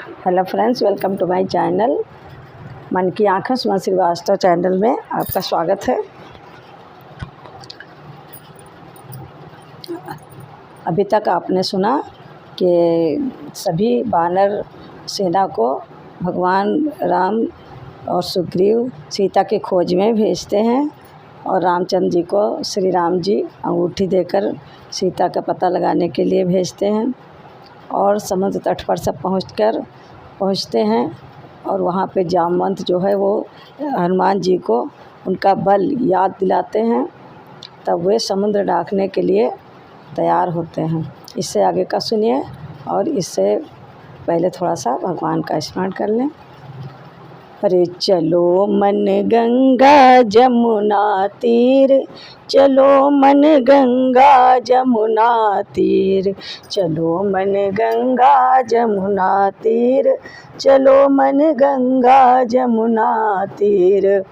Hello friends, welcome to my channel मन की आँखें। सुमन श्रीवास्तव चैनल में आपका स्वागत है। अभी तक आपने सुना कि सभी वानर सेना को भगवान राम और सुग्रीव सीता की खोज में भेजते हैं और रामचंद्र जी को श्री राम जी अंगूठी देकर सीता का पता लगाने के लिए भेजते हैं और समुद्र तट पर सब पहुँचते हैं और वहाँ पे जामवंत जो है वो हनुमान जी को उनका बल याद दिलाते हैं। तब वे समुद्र ढाँकने के लिए तैयार होते हैं। इससे आगे का सुनिए और इससे पहले थोड़ा सा भगवान का स्मरण कर लें। अरे चलो मन गंगा जमुना तीर, चलो मन गंगा जमुना तीर, चलो मन गंगा जमुना तीर, चलो मन गंगा जमुना तीर।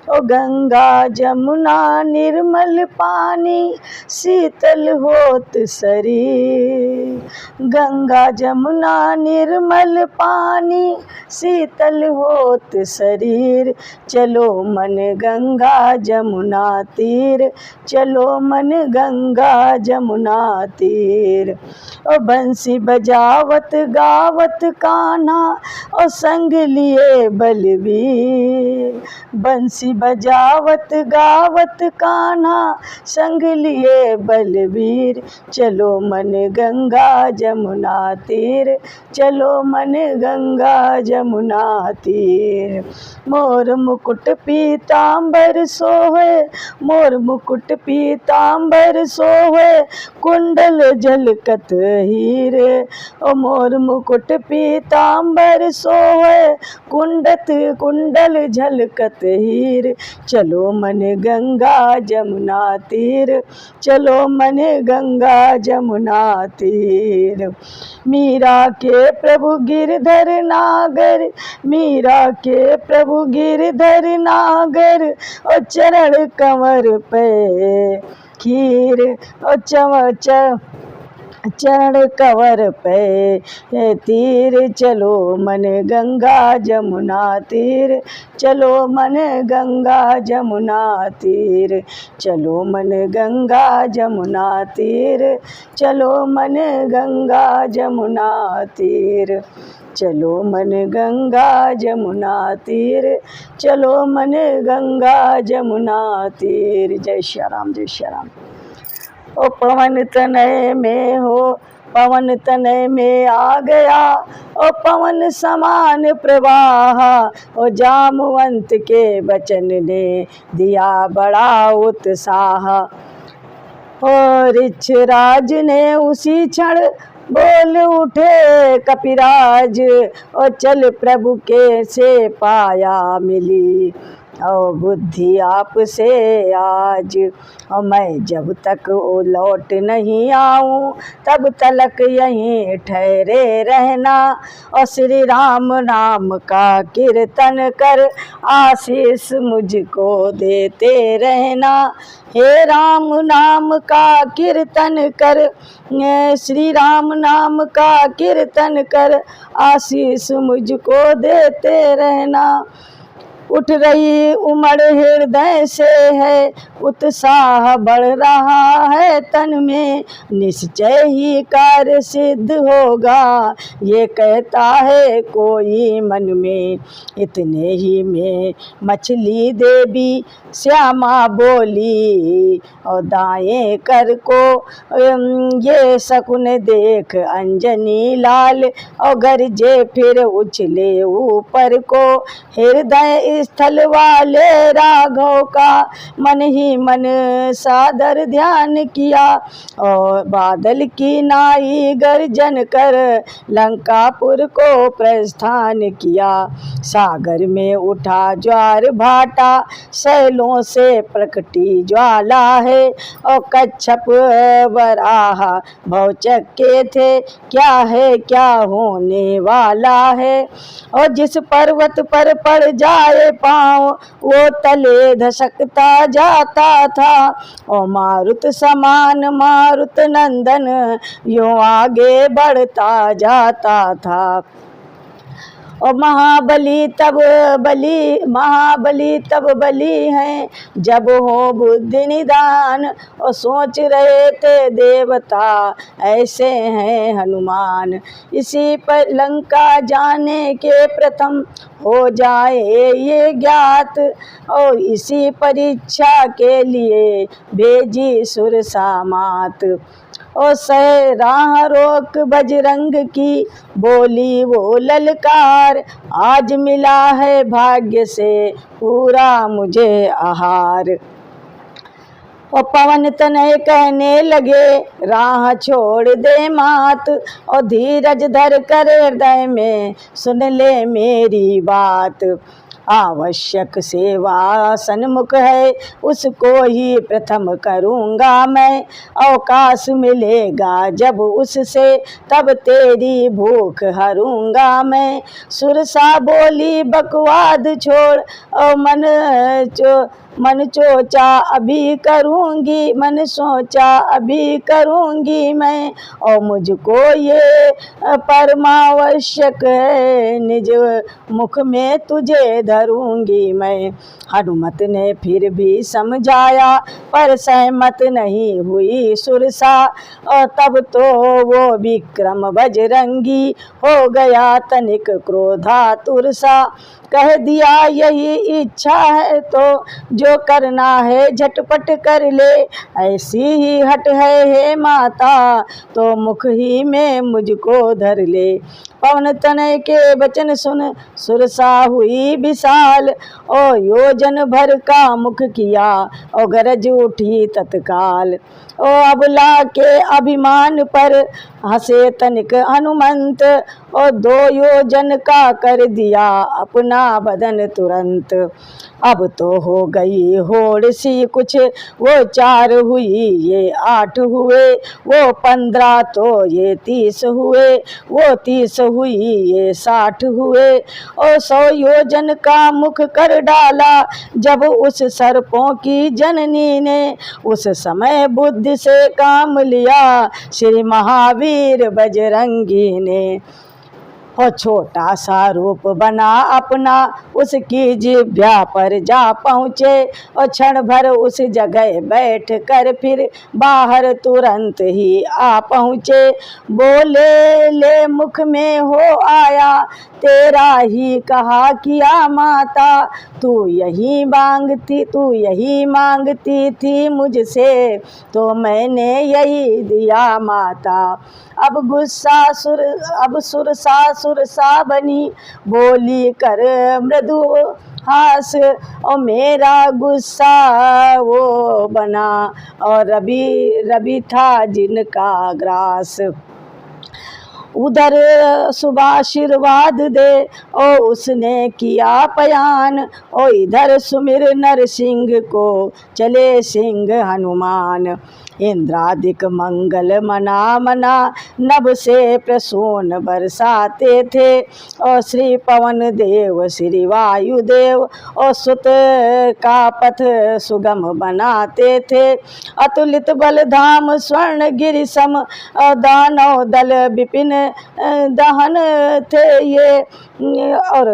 ओ गंगा जमुना निर्मल पानी, शीतल होत शरीर। गंगा जमुना निर्मल पानी, शीतल होत शरीर। चलो मन गंगा जमुना तीर, चलो मन गंगा जमुना तीर। ओ बंसी बजावत गावत कान्हा, और संग लिए बलवीर। बंसी बजावत गावत कान्हा, संग लिए बलवीर। चलो मन गंगा जमुना तीर, चलो मन गंगा जमुना तीर। मोर मुकुट पीतांबर सोहे, मोर मुकुट पीतांबर सोहे, कुंडल झलकत हीरे। ओ मोर मुकुट पीतांबर सोहे, कुंडल झलकत हीर। चलो मन गंगा जमुना तीर, चलो मन गंगा जमुना तीर। मीरा के प्रभु गिरधर नागर, मीरा के प्रभु गिरधर नागर, और चरण कंवर पे खीर। और चरण कंवर पे तीर। चलो मन गंगा जमुना तीर, चलो मन गंगा जमुना तीर। चलो मन गंगा जमुना तीर, चलो मन गंगा जमुना तीर। चलो मन गंगा जमुना तीर, चलो मन गंगा जमुना तीर। जय श्री राम, जय श्री राम। ओ पवन तनय में हो, पवन तनय में आ गया, ओ पवन समान प्रवाह। ओ जामवंत के वचन ने दिया बड़ा उत्साह। और ऋक्षराज ने उसी क्षण बोल उठे कपिराज, और चल प्रभु के से पाया मिली, और बुद्धि आप से आज। और मैं जब तक वो लौट नहीं आऊँ, तब तलक यहीं ठहरे रहना। और श्री राम नाम का कीर्तन कर, आशीष मुझको देते रहना। हे राम नाम का कीर्तन कर, श्री राम नाम का कीर्तन कर, आशीष मुझको देते रहना। उठ रही उमड़ हृदय से है, उत्साह बढ़ रहा है तन में। निश्चय ही कार्य सिद्ध होगा, ये कहता है कोई मन में। इतने ही में मछली देवी श्यामा बोली, और दाएं कर को ये शकुन देख अंजनी लाल। और गरजे फिर उछले ऊपर को, हृदय स्थल वाले राघव का मन ही मन सादर ध्यान किया। और बादल की नाई गर्जन कर लंकापुर को प्रस्थान किया। सागर में उठा ज्वार भाटा, शैलों से प्रकटी ज्वाला है। और कच्छप वराह भौचक के थे, क्या है क्या होने वाला है। और जिस पर्वत पर पड़ जाए पाँव, वो तले धसकता जाता था। और मारुत समान मारुत नंदन यूं आगे बढ़ता जाता था। और महाबली तब बली हैं जब हो बुद्धि निदान। और सोच रहे थे देवता ऐसे हैं हनुमान। इसी पर लंका जाने के प्रथम हो जाए ये ज्ञात। और इसी परीक्षा के लिए भेजी सुरसा मात। और सह राह रोक बजरंग की बोली वो ललकार। आज मिला है भाग्य से पूरा मुझे आहार। और पवन तनय कहने लगे राह छोड़ दे मात। और धीरज धर कर हृदय में सुन ले मेरी बात। आवश्यक सेवा सन्मुख है उसको ही प्रथम करूँगा मैं। अवकाश मिलेगा जब उससे तब तेरी भूख हरूँगा मैं। सुरसा बोली बकवाद छोड़ और मन सोचा अभी करूँगी मैं। और मुझको ये परमावश्यक है निज मुख में तुझे धरूँगी मैं। हनुमत ने फिर भी समझाया पर सहमत नहीं हुई सुरसा। और तब तो वो विक्रम बजरंगी हो गया तनिक क्रोधातुर सा। कह दिया यही इच्छा है तो जो करना है झटपट कर ले। ऐसी ही हट है हे माता तो मुख ही में मुझको धर ले। पवन तनय के वचन सुन सुरसा हुई विशाल। और योजन भर का मुख किया और गरज उठी तत्काल। ओ अबला के अभिमान पर हंसे तनिक हनुमंत। और 2 योजन का कर दिया अपना बदन तुरंत। अब तो हो गई होड़ सी कुछ वो 4 हुई ये 8 हुए। वो 15 तो ये 30 हुए। वो 30 हुई ये 60 हुए। और 100 योजन का मुख कर डाला जब उस सर्पों की जननी ने। उस समय बुद्धि से काम लिया श्री महावीर बजरंगी ने। और छोटा सा रूप बना अपना उसकी जिह्वा पर जा पहुँचे। और क्षण भर उस जगह बैठ कर फिर बाहर तुरंत ही आ पहुँचे। बोले ले मुख में हो आया तेरा ही कहा किया माता। तू यही मांगती थी मुझसे तो मैंने यही दिया माता। अब सुरसा बनी बोली कर मृदु हास। और मेरा गुस्सा वो बना और रवि था जिनका ग्रास। उधर शुभाशीर्वाद दे और उसने किया पयान। और इधर सुमिर नरसिंह को चले सिंह हनुमान। इंद्रादिक मंगल मना नभ से प्रसून बरसाते थे। और श्री पवन देव श्री वायुदेव और सुत का पथ सुगम बनाते थे। अतुलित बल धाम स्वर्ण गिरि सम दानव दल विपिन दहन थे ये। और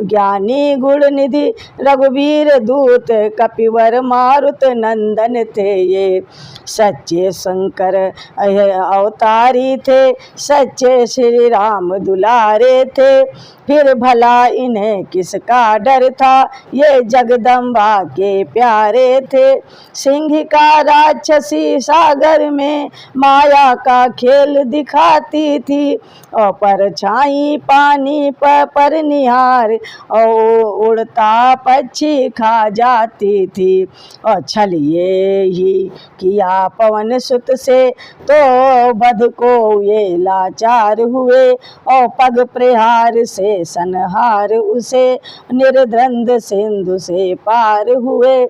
ज्ञानी गुण निधि रघुवीर दूत कपिवर मारुत नंदन थे ये। सच्चे शंकर अवतारी थे सच्चे श्री राम दुलारे थे। फिर भला इन्हें किसका डर था ये जगदम्बा के प्यारे थे। सिंह का राक्षसी सागर में माया का खेल दिखाती थी। और परछाई पानी पर निहार और उड़ता पक्षी खा जाती थी। और छल ये ही किया पवन सुत से तो बध को ये लाचार हुए। और पग प्रहार से संहार उसे निर्द्वंद सिंधु से पार हुए।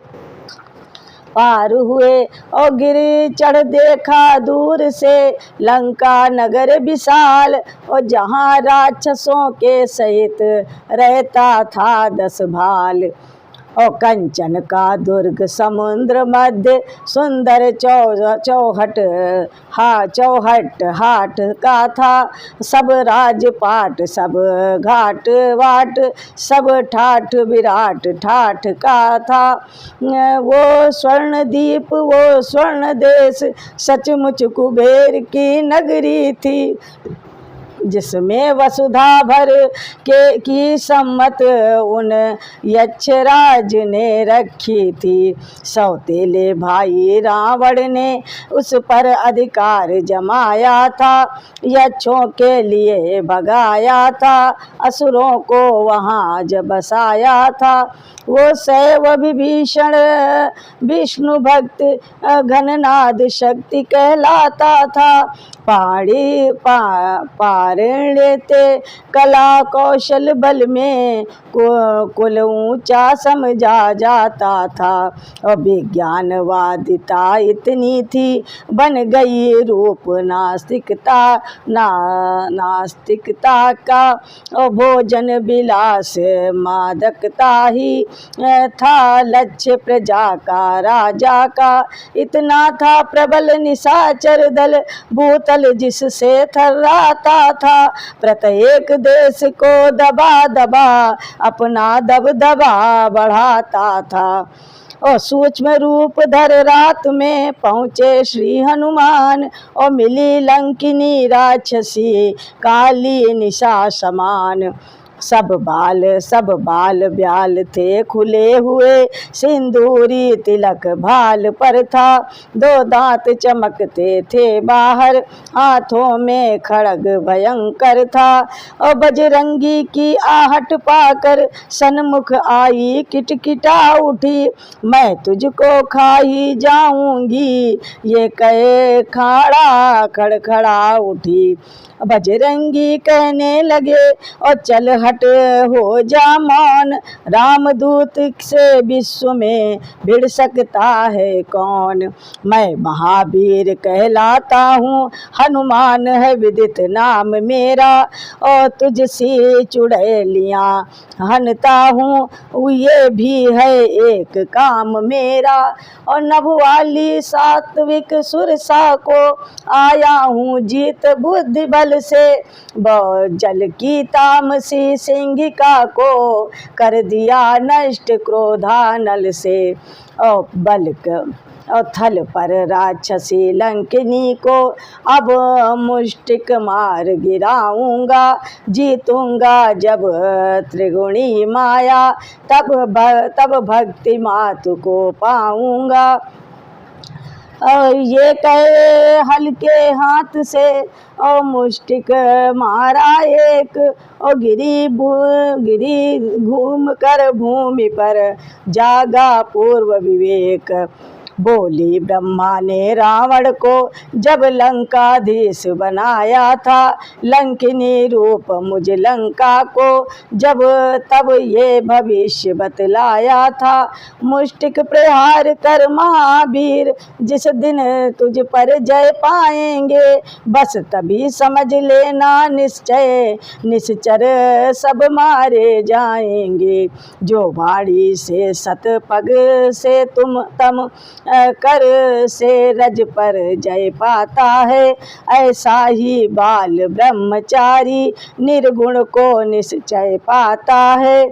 और गिर चढ़ देखा दूर से लंका नगर विशाल। और जहाँ राक्षसों के सहित रहता था 10 भाल। और कंचन का दुर्ग समुद्र मध्य सुंदर चौहट हाट का था। सब राजपाट सब घाट वाट सब ठाठ विराट ठाठ का था। वो स्वर्ण दीप वो स्वर्ण देश सचमुच कुबेर की नगरी थी, जिसमें वसुधा भर के की सम्मत उन यक्षराज ने रखी थी। सौतेले भाई रावण ने उस पर अधिकार जमाया था, यक्षों के लिए भगाया था, असुरों को वहाँ जब बसाया था। वो सैव विभीषण विष्णु भक्त घननाद शक्ति कहलाता था। पारिण्य ते कला कौशल बल में कुल ऊंचा समझा जाता था। और विज्ञानवादिता इतनी थी बन गई रूप नास्तिकता का। और भोजन विलास मादकता ही था लक्ष्य प्रजा का राजा का। इतना था प्रबल निशाचर दल भूतल जिससे थर्राता था। प्रत्येक देश को दबा दबा अपना दबदबा बढ़ाता था। और सूक्ष्म रूप धर रात में पहुँचे श्री हनुमान, और मिली लंकिनी राक्षसी काली निशा समान। सब बाल ब्याल थे खुले हुए, सिंदूरी तिलक भाल पर था। दो दांत चमकते थे बाहर, हाथों में खड़ग भयंकर था। और बजरंगी की आहट पाकर सन्मुख आई किटकिटा उठी। मैं तुझको खा ही जाऊंगी, ये कहे खड़खड़ा उठी। बजरंगी कहने लगे, और चल हट हो जा मौन, रामदूत से विश्व में भिड़ सकता है कौन। मैं महावीर कहलाता हूँ, हनुमान है विदित नाम मेरा, और तुझसे चुड़ैलियाँ हनता हूँ, ये भी है एक काम मेरा। और नभ वाली सात्विक सुरसा को आया हूँ जीत बुद्धि बल से। जल की तामसी सिंहिका को कर दिया नष्ट क्रोधानल से। और थल पर राक्षसी लंकिनी को अब मुष्टिक मार गिराऊंगा। जीतूंगा जब त्रिगुणी माया, तब भक्ति मातु को पाऊंगा। और ये कहे हल्के हाथ से और मुष्टिक मारा एक, और गिरी घूम कर भूमि पर जागा पूर्व विवेक। बोली ब्रह्मा ने रावण को जब लंकाधीश बनाया था, लंकिनी रूप मुझ लंका को जब तब ये भविष्य बतलाया था। मुष्टिक प्रहार कर महावीर, जिस दिन तुझ पर जय पाएंगे, बस तभी समझ लेना निश्चय, निश्चर सब मारे जाएंगे। जो वाणी से सतपग से तम कर से रज पर जय पाता है, ऐसा ही बाल ब्रह्मचारी निर्गुण को निश्चय पाता है।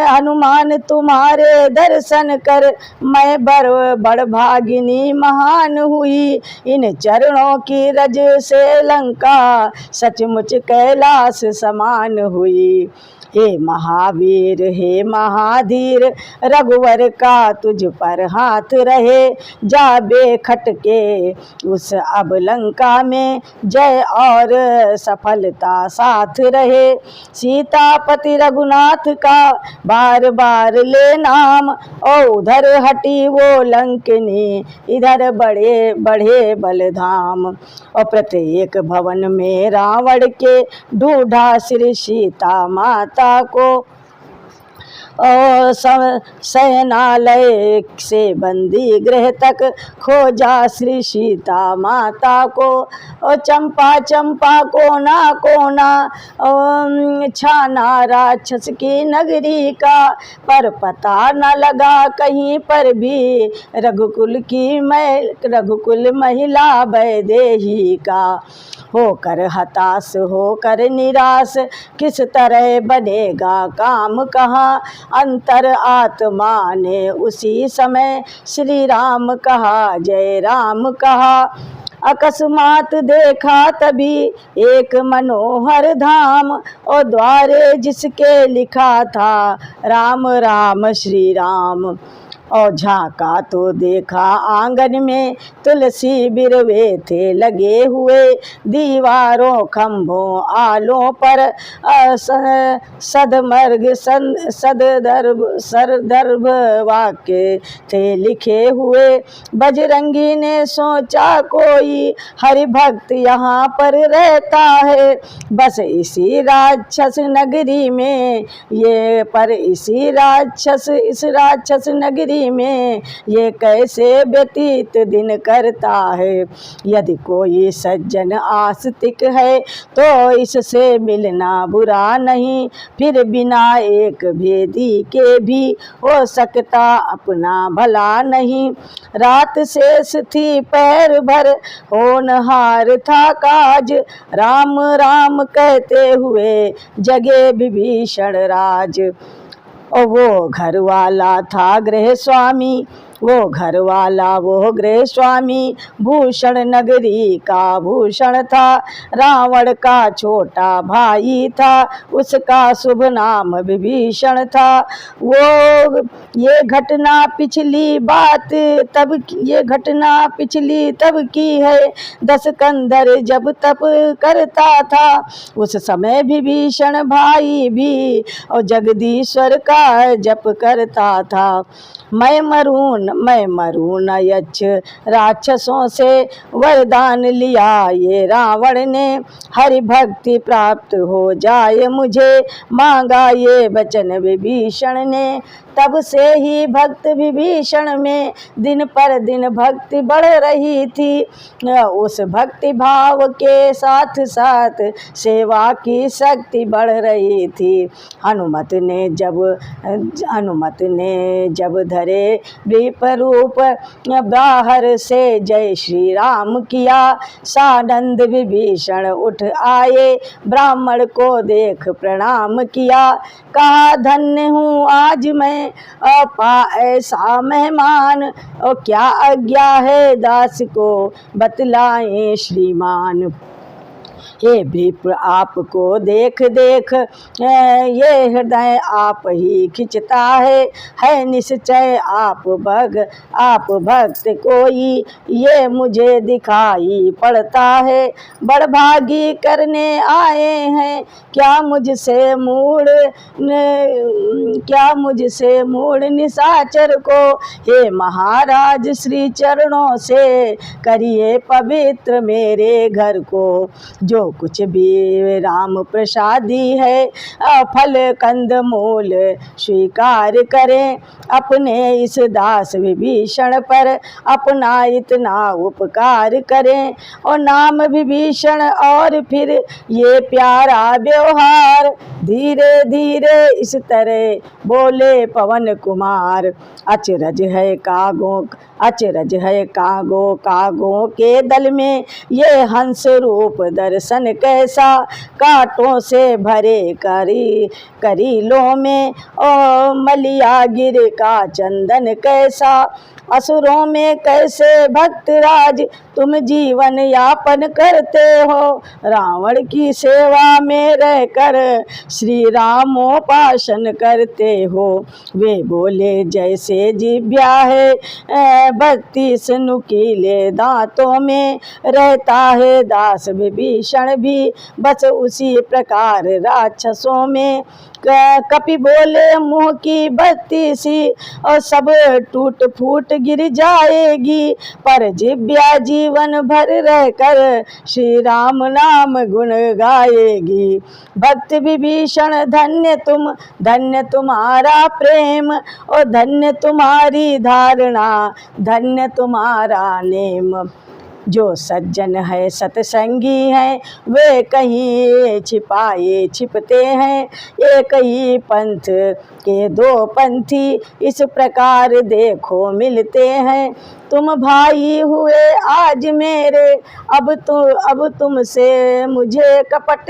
हनुमान तुम्हारे दर्शन कर मैं बड़ भागिनी महान हुई। इन चरणों की रज से लंका सचमुच कैलाश समान हुई। हे महावीर हे महाधीर, रघुवर का तुझ पर हाथ रहे, जा बेखट के उस अब लंका में जय और सफलता साथ रहे। सीतापति रघुनाथ का बार बार ले नाम, और उधर हटी वो लंकिनी, इधर बढ़े बलधाम। और प्रत्येक भवन में रावण के ढूंढा श्री सीता माता को, और शयनालय से बंदी गृह तक खोजा श्री सीता माता को। और चंपा चंपा कोना कोना छाना राक्षस की नगरी का, पर पता न लगा कहीं पर भी रघुकुल महिला वैदेही का। होकर हताश होकर निराश किस तरह बनेगा काम कहाँ, अंतर आत्मा ने उसी समय श्री राम कहा जय राम कहा। अकस्मात देखा तभी एक मनोहर धाम, और द्वारे जिसके लिखा था राम राम श्री राम। और झांका तो देखा आंगन में तुलसी बिरवे थे लगे हुए, दीवारों खंभों आलों पर सरदर्भ वाक्य थे लिखे हुए। बजरंगी ने सोचा कोई हरि भक्त यहाँ पर रहता है, बस इसी राक्षस नगरी में इस राक्षस नगरी में ये कैसे व्यतीत दिन करता है। यदि कोई सज्जन आस्तिक है तो इससे मिलना बुरा नहीं, फिर बिना एक भेदी के भी हो सकता अपना भला नहीं। रात शेष थी पैर भर होनहार था काज, राम राम कहते हुए जगे विभीषण राज। और वो घर वाला था गृह स्वामी, भूषण नगरी का भूषण था। रावण का छोटा भाई था, उसका शुभ नाम विभीषण था। ये घटना पिछली तब की है, 10 कंधर जब तप करता था। उस समय विभीषण भाई भी और जगदीश्वर का जप करता था। मैं मरूं न यक्ष राक्षसों से वरदान लिया ये रावण ने, हरि भक्ति प्राप्त हो जाए मुझे मांगा ये वचन विभीषण ने। तब से ही भक्त विभीषण में दिन पर दिन भक्ति बढ़ रही थी, उस भक्ति भाव के साथ साथ सेवा की शक्ति बढ़ रही थी। हनुमत ने जब धरे विपरूप बाहर से जय श्री राम किया, सानंद विभीषण उठ आए ब्राह्मण को देख प्रणाम किया। कहा धन्य हूँ आज मैं अपा ऐसा मेहमान, और क्या आज्ञा है दास को बतलाएं श्रीमान। हे विप्र आपको देख ये हृदय आप ही खिंचता है निश्चय आप भक्त कोई ये मुझे दिखाई पड़ता है। बड़भागी करने आए हैं क्या मुझसे मूढ़ निशाचर को, हे महाराज श्री चरणों से करिए पवित्र मेरे घर को। जो कुछ भी राम प्रसादी है फल कंद मूल स्वीकार करें, अपने इस दास विभीषण पर अपना इतना उपकार करें। और नाम विभीषण और फिर ये प्यारा व्यवहार, धीरे धीरे इस तरह बोले पवन कुमार। अचरज है कागों के दल में ये हंस रूप दर्शन कैसा, कांटों से भरे करीलों में और मलिया गिर का चंदन कैसा। असुरों में कैसे भक्तराज तुम जीवन यापन करते हो, रावण की सेवा में रहकर श्री रामोपासन करते हो। वे बोले जैसे जिभ्या है 32 नुकीले दांतों में, रहता है दास विभीषण भी बस उसी प्रकार राक्षसों में। कपि बोले मुँह की 32 और सब टूट फूट लौट गिर जाएगी, पर जिव्या जीवन भर रहकर श्री राम नाम गुण गाएगी। भक्त विभीषण धन्य तुम्हारा प्रेम, और धन्य तुम्हारी धारणा, धन्य तुम्हारा नेम। जो सज्जन है सतसंगी हैं, वे कहीं छिपाए छिपते हैं। एक ही पंथ के दो पंथी, इस प्रकार देखो मिलते हैं। तुम भाई हुए आज मेरे, अब तुमसे मुझे कपट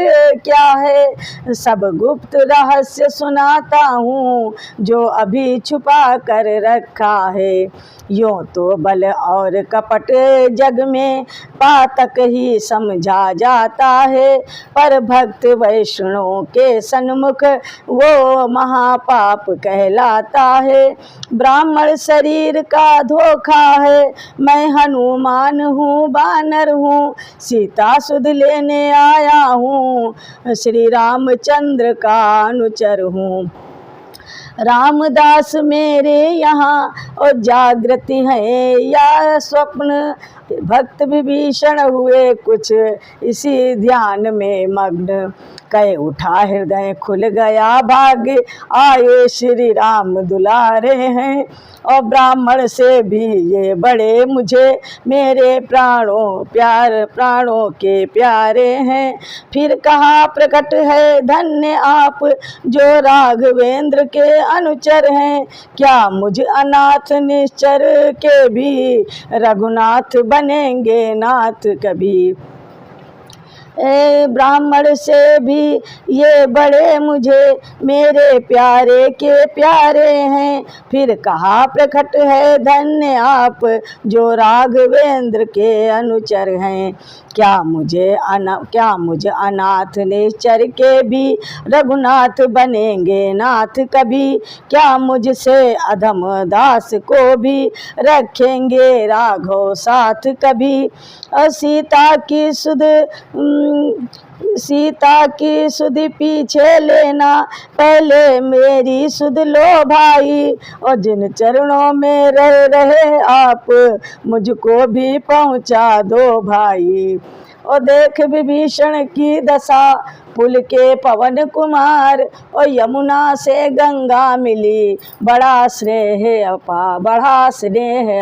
क्या है। सब गुप्त रहस्य सुनाता हूँ, जो अभी छुपा कर रखा है। यूँ तो बल और कपट जग में पातक ही समझा जाता है, पर भक्त वैष्णव के सन्मुख वो महापाप कहलाता है। ब्राह्मण शरीर का धोखा है, मैं हनुमान हूँ बानर हूँ, सीता सुध लेने आया हूँ, श्री रामचंद्र का अनुचर हूँ। रामदास मेरे यहाँ और जागृति है या स्वप्न, भक्त विभीषण हुए कुछ इसी ध्यान में मग्न। कह उठा हृदय खुल गया भाग्य, आए श्री राम दुलारे हैं। और ब्राह्मण से भी ये बड़े मुझे मेरे प्राणों के प्यारे हैं। फिर कहा प्रकट है धन्य आप, जो राघवेंद्र के अनुचर हैं। क्या मुझ अनाथ निश्चर के भी रघुनाथ बनेंगे नाथ कभी। ब्राह्मण से भी ये बड़े मुझे मेरे प्यारे के प्यारे हैं। फिर कहा प्रकट है धन्य आप, जो राघवेंद्र के अनुचर हैं। क्या मुझ अनाथ निश्चर के भी रघुनाथ बनेंगे नाथ कभी। क्या मुझसे अधम दास को भी रखेंगे राघव साथ कभी। सीता की सुध पीछे लेना, पहले मेरी सुध लो भाई। और जिन चरणों में रह रहे आप, मुझको भी पहुंचा दो भाई। और देख विभीषण की दशा, पुल के पवन कुमार, और यमुना से गंगा मिली, बड़ा स्नेह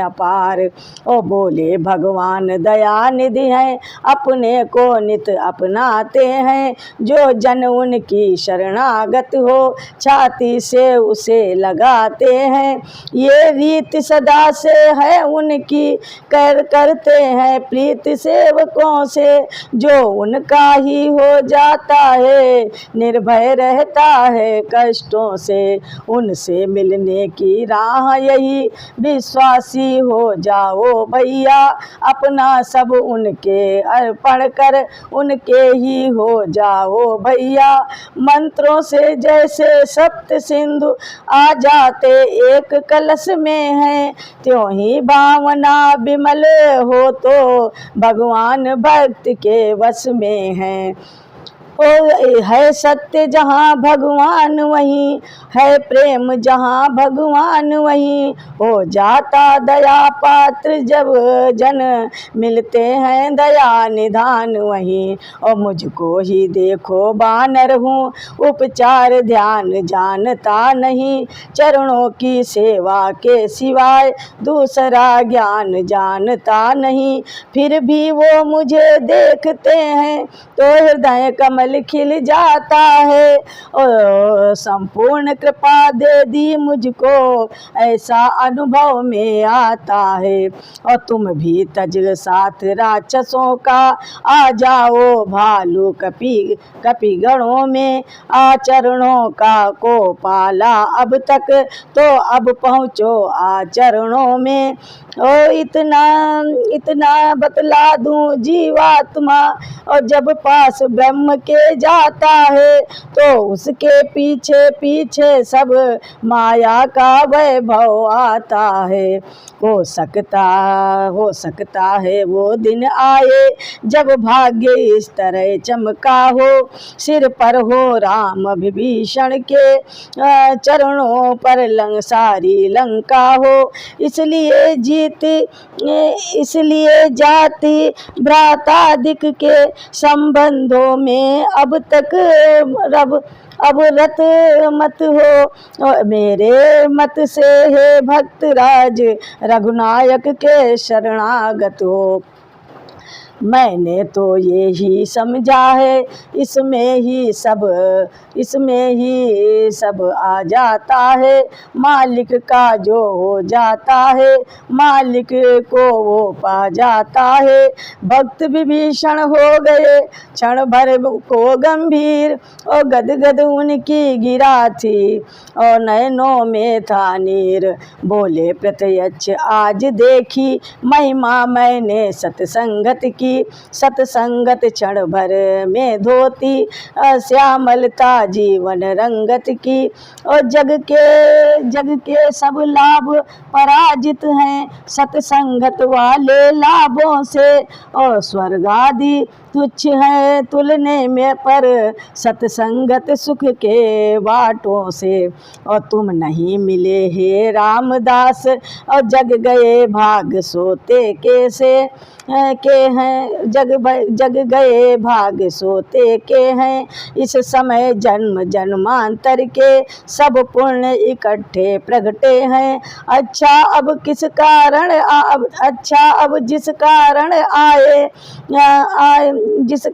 अपार। और बोले भगवान दया निधि हैं, अपने को नित अपनाते हैं। जो जन उनकी शरणागत हो, छाती से उसे लगाते हैं। ये रीत सदा से है उनकी, करते हैं प्रीत सेवकों से। जो उनका ही हो जाता है, निर्भय रहता है कष्टों से। उनसे मिलने की राह यही, विश्वासी हो जाओ भैया। अपना सब उनके अर्पण कर, उनके ही हो जाओ भैया। मंत्रों से जैसे सप्त सिंधु आ जाते एक कलश में हैं, त्यों ही भावना विमल हो तो भगवान भक्त के वश में हैं। ओ है सत्य जहाँ भगवान वहीं, है प्रेम जहाँ भगवान वहीं। हो जाता दया पात्र जब जन मिलते हैं दया निधान वहीं। और मुझको ही देखो बानर हूँ, उपचार ध्यान जानता नहीं। चरणों की सेवा के सिवाय दूसरा ज्ञान जानता नहीं। फिर भी वो मुझे देखते हैं तो हृदय कमल खिल जाता है। और संपूर्ण कृपा दे दी मुझको, ऐसा अनुभव में आता है। और तुम भी तज साथ राक्षसों का, आ जाओ भालू कपि गणों में। आचरणों का को पाला अब तक, तो अब पहुँचो आचरणों में। ओ इतना इतना बतला दूं जीवात्मा, और जब पास ब्रह्म के जाता है तो उसके पीछे पीछे सब माया का वैभव आता है। हो सकता है वो दिन आए जब भाग्य इस तरह चमका हो, सिर पर हो राम विभीषण के चरणों पर सारी लंका हो। इसलिए जाति भ्रातादिक के संबंधों में अब तक अब रत मत हो, और मेरे मत से हे भक्त राज रघुनायक के शरणागत हो। मैंने तो ये ही समझा है इसमें ही सब आ जाता है, मालिक का जो हो जाता है मालिक को वो पा जाता है। भक्त विभीषण हो गए क्षण भर को गंभीर, और गदगद उनकी गिरा थी और नयनों में था नीर। बोले प्रत्यक्ष आज देखी महिमा मैंने सत्संगत की, सत्संगत क्षण भर में धोती श्यामलता जीवन रंगत की। और जग के सब लाभ पराजित हैं सत्संगत वाले लाभों से, और स्वर्ग आदि तुच्छ है तुलने में पर सत्संगत सुख के बाटों से। और तुम नहीं मिले हे रामदास, और जग गए भाग सोते कैसे के हैं, जग गए भाग सोते के हैं। इस समय जन्म जन्मांतर के सब पुण्य इकट्ठे प्रगटे हैं। अच्छा अब जिस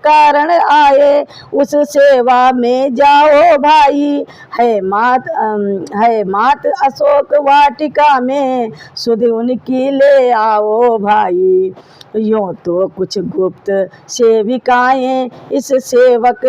कारण आए उस सेवा में जाओ भाई। है मात अशोक वाटिका में सुध उनकी ले आओ भाई। यूँ तो कुछ गुप्त सेविकाएं इस सेवक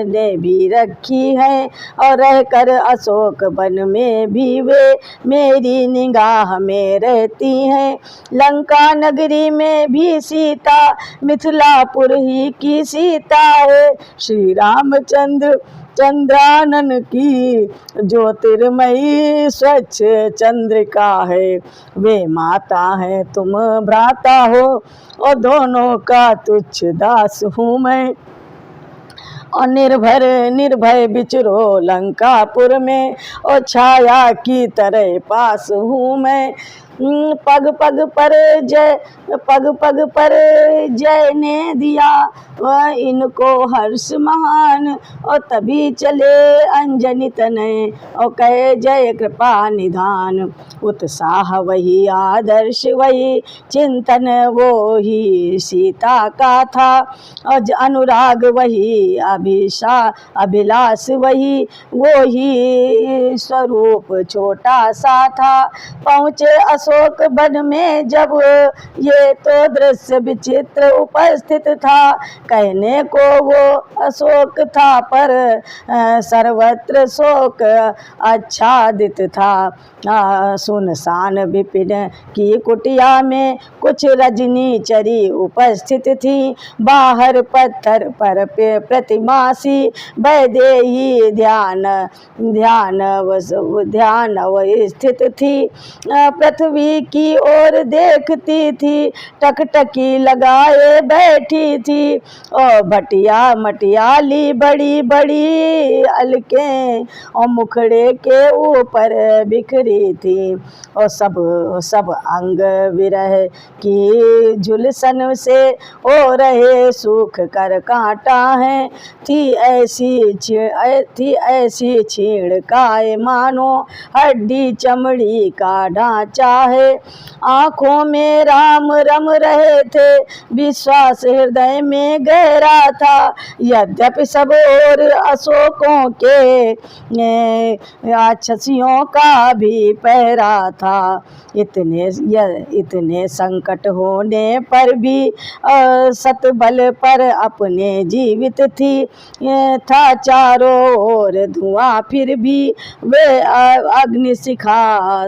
ने भी रखी हैं, और रहकर अशोक वन में भी वे मेरी निगाह में रहती हैं। लंका नगरी में भी सीता मिथिलापुर ही की सीता है। श्री रामचंद्र चंद्रानन की ज्योतिर्मयी स्वच्छ चंद्रिका है। वे माता है तुम भ्राता हो, और दोनों का तुच्छ दास हूँ मैं। और निर्भय विचरो लंकापुर में, और छाया की तरह पास हूँ मैं। पग पग पर जय ने दिया वह इनको हर्ष महान, और तभी चले अंजनी तनय और कहे जय कृपा निधान। उत्साह वही आदर्श वही चिंतन वो ही सीता का था, और अनुराग वही अभिलाष वही वो ही स्वरूप छोटा सा था। पहुँचे अशोक वन में जब ये तो दृश्य विचित्र उपस्थित था। कहने को वो अशोक था पर सर्वत्र शोक आच्छादित था। सुनसान विपिन की कुटिया में कुछ रजनी चरी उपस्थित थी। बाहर पत्थर पर प्रतिमा सी वैदेही ध्यान स्थित थी। पृथ्वी की ओर देखती थी, टकटकी लगाए बैठी थी। और मटियाली बड़ी बड़ी अलकें और मुखड़े के ऊपर बिखरी थी। और सब अंग विरह की झुलसन से हो रहे सूख कर कांटा है। थी ऐसी छीड़ काय मानो हड्डी चमड़ी का ढांचा है। आँखों में राम रम रहे थे, विश्वास हृदय में गहरा था। यद्यपि सब और अशोकों के राक्षसियों का भी पहरा था। इतने संकट होने पर भी सतबल पर अपने जीवित थी। था चारों ओर धुआं फिर भी वे अग्निशिखा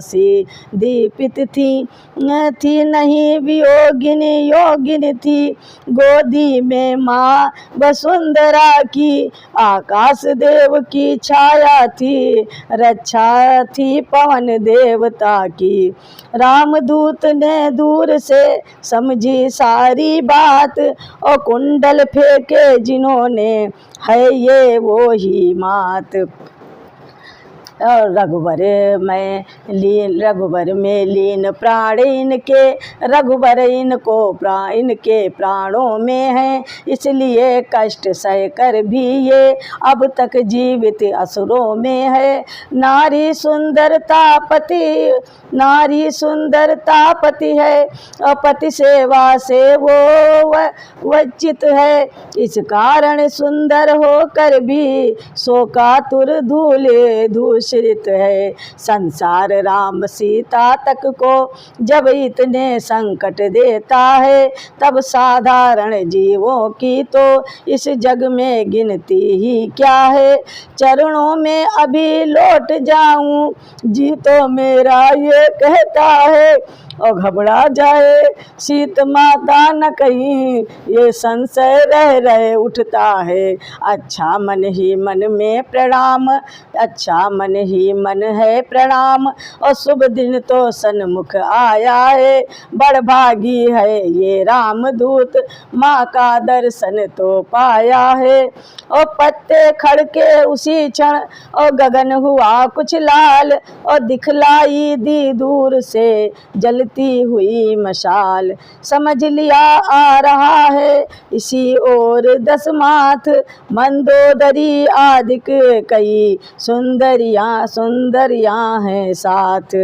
सी दीपित जीवित थी नहीं वियोगिनी, योगिनी थी गोदी में माँ वसुंधरा की। आकाश देव की छाया थी, रक्षा थी पवन देवता की। रामदूत ने दूर से समझी सारी बात, और कुंडल फेंके जिन्होंने है ये वो ही मात। और रघुबर में लीन प्राण इनके, रघुबर इनके प्राणों में है, इसलिए कष्ट सह कर भी ये अब तक जीवित असुरों में है। नारी सुंदरता पति है, और पति सेवा से वो वंचित है। इस कारण सुंदर होकर भी शोकातुर दूषित है। संसार राम सीता तक को जब इतने संकट देता है, तब साधारण जीवों की तो इस जग में गिनती ही क्या है। चरणों में अभी लौट जाऊं, जी तो मेरा ये कहता है, और घबरा जाए सीत माता न कहीं, ये संशय रह उठता है। अच्छा मन ही मन में प्रणाम, अच्छा मन ही मन है प्रणाम, और शुभ दिन तो सन्मुख आया है। बड़भागी है ये रामदूत, माँ का दर्शन तो पाया है। और पत्ते खड़के उसी क्षण, और गगन हुआ कुछ लाल, और दिखलाई दी दूर से जलती हुई मशाल। समझ लिया आ रहा है इसी ओर 10 माथ, मंदोदरी आदिक कई सुंदरियां हैं साथ।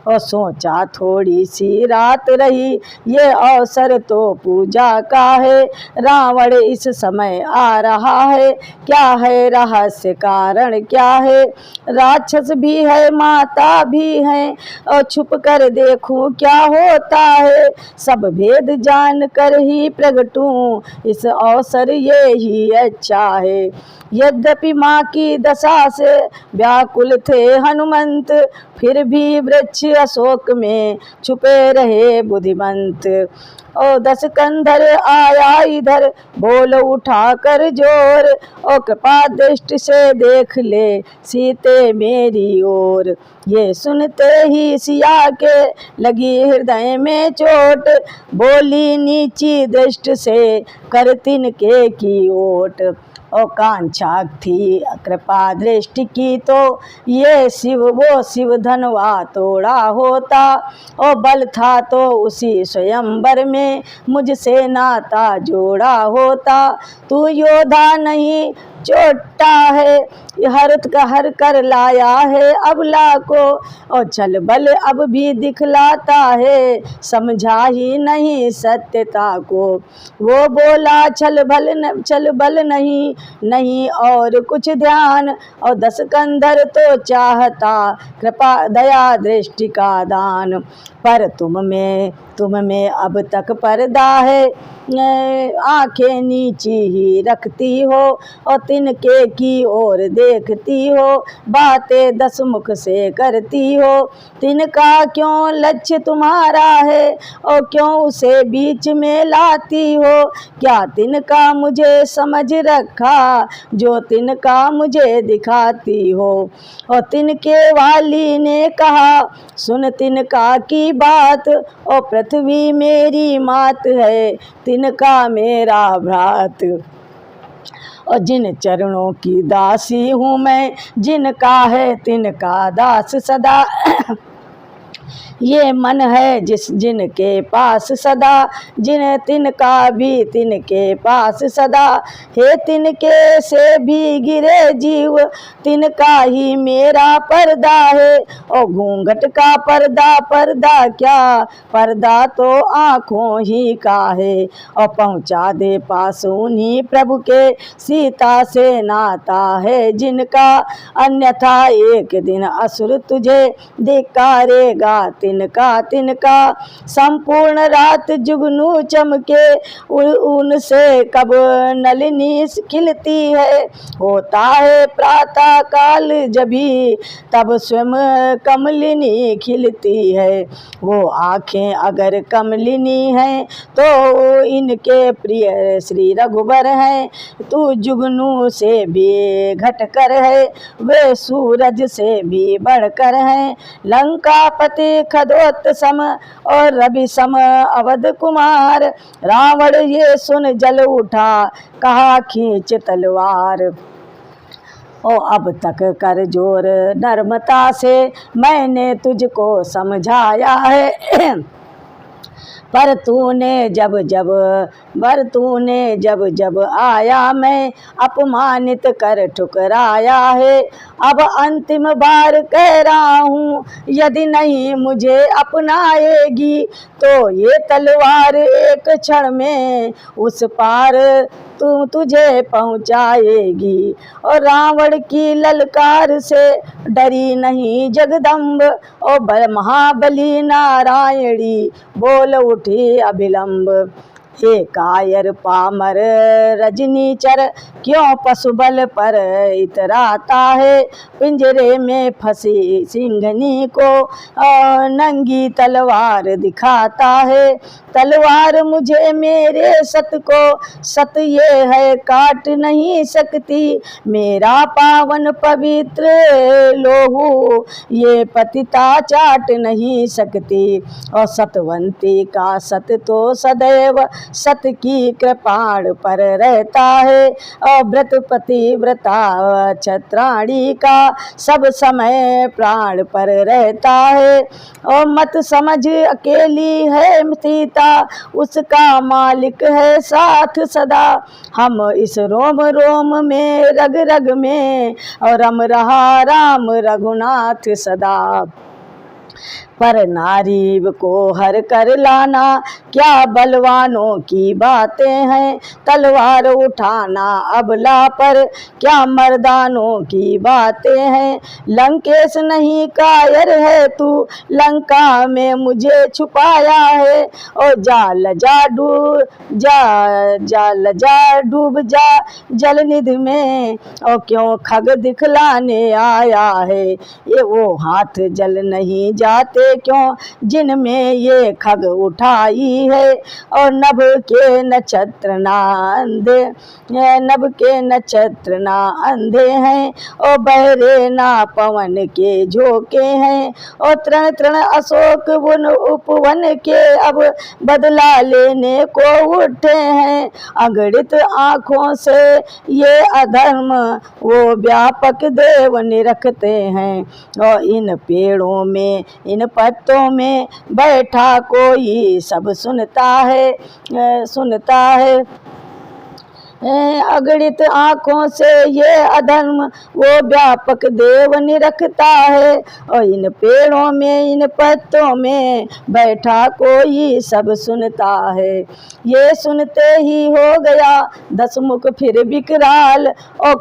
और सोचा थोड़ी सी रात रही, ये अवसर तो पूजा का है। रावण इस समय आ रहा है, क्या है रहस्य कारण क्या है। राक्षस भी है माता भी है, और छुप कर देखूं क्या होता है। सब भेद जान कर ही प्रगटूं, इस अवसर ये ही अच्छा है। यद्यपि माँ की दशा से व्याकुल थे हनुमंत, फिर भी वृक्ष अशोक में छुपे रहे बुद्धिमंत। और 10 कंधर आया इधर, बोल उठा कर जोर, और कृपा दृष्टि से देख ले सीते मेरी ओर। ये सुनते ही सिया के लगी हृदय में चोट, बोली नीची दृष्टि से कर तिनके की ओट। और कांक्षा थी कृपा दृष्टि की तो ये शिव धनवा तोड़ा होता। और बल था तो उसी स्वयंवर में मुझसे नाता जोड़ा होता। तू योद्धा नहीं चोटा है, हर कर लाया है अबला को, और छल बल अब भी दिखलाता है, समझा ही नहीं सत्यता को। वो बोला छल बल नहीं और कुछ ध्यान, और 10 कंधर तो चाहता कृपा दया दृष्टि का दान। पर तुम में अब तक पर्दा है, आंखें नीची ही रखती हो, और तिनके की ओर देखती हो, बातें 10 मुख से करती हो। तिनका क्यों लक्ष्य तुम्हारा है, और क्यों उसे बीच में लाती हो। क्या तिनका मुझे समझ रखा, जो तिनका मुझे दिखाती हो। और तिनके वाली ने कहा सुन तिनका की बात, और पृथ्वी मेरी मात है तिनका मेरा भ्रात। और जिन चरणों की दासी हूँ मैं, जिनका है तिनका दास सदा। ये मन है जिनके पास सदा, तिनका भी तिनके पास सदा। हे तिनके से भी गिरे जीव, तिनका ही मेरा पर्दा है। और घूंघट का पर्दा क्या, पर्दा तो आँखों ही का है। और पहुँचा दे पास उन्हीं प्रभु के, सीता से नाता है जिनका। अन्यथा एक दिन असुर तुझे धिक्कारेगा का तिनका तिनका, संपूर्ण रात जुगनू चमके उनसे कब नलिनी खिलती है। होता है प्रातः काल जभी तब स्वयं कमलिनी खिलती है। वो आँखें अगर कमलिनी हैं तो इनके प्रिय श्री रघुबर हैं। तू जुगनू से भी घटकर है, वे सूरज से भी बढ़कर हैं। लंकापति खदोत सम और रवि सम अवध कुमार, रावण ये सुन जल उठा कहा खींच तलवार। ओ अब तक कर जोर नर्मता से मैंने तुझको समझाया है, पर तूने जब जब आया मैं अपमानित कर ठुकराया है। अब अंतिम बार कह रहा हूँ, यदि नहीं मुझे अपनाएगी तो ये तलवार एक क्षण में उस पार तुझे पहुँचाएगी। और रावण की ललकार से डरी नहीं जगदम्ब, और महाबली नारायणी बोल उठी अभिलंब। हे कायर पामर रजनीचर, क्यों पशुबल पर इतराता है। पिंजरे में फंसी सिंघनी को नंगी तलवार दिखाता है। तलवार मुझे मेरे सत को सत ये है काट नहीं सकती। मेरा पावन पवित्र लोहू ये पतिता चाट नहीं सकती। और सतवंती का सत तो सदैव सत की कृपाण पर रहता है। और व्रतपति व्रता छत्राणी का सब समय प्राण पर रहता है। और मत समझ अकेली है सीता, उसका मालिक है साथ सदा। हम इस रोम रोम में रग रग में और रम रहा राम रघुनाथ सदा। पर नारी को हर कर लाना क्या बलवानों की बातें हैं। तलवार उठाना अबला पर क्या मर्दानों की बातें हैं। लंकेश नहीं कायर है तू, लंका में मुझे छुपाया है। और जाल जा डूब जा जलनिधि में, और क्यों खग दिखलाने आया है। ये वो हाथ जल नहीं जाते क्यों जिनमें ये खग उठाई है। और नभ के नक्षत्र ना अंधे हैं, और बहरे ना पवन के झोंके हैं। और तृण तृण अशोक वन उपवन के अब बदला लेने को उठे हैं। अगणित आँखों से ये अधर्म वो व्यापक देव निरखते हैं। और इन पेड़ों में इन पत्तों में बैठा कोई सब सुनता है। अगणित आँखों से ये अधर्म वो व्यापक देव निरखता है। और इन पेड़ों में इन पत्तों में बैठा कोई सब सुनता है। ये सुनते ही हो गया दसमुख फिर विकराल, और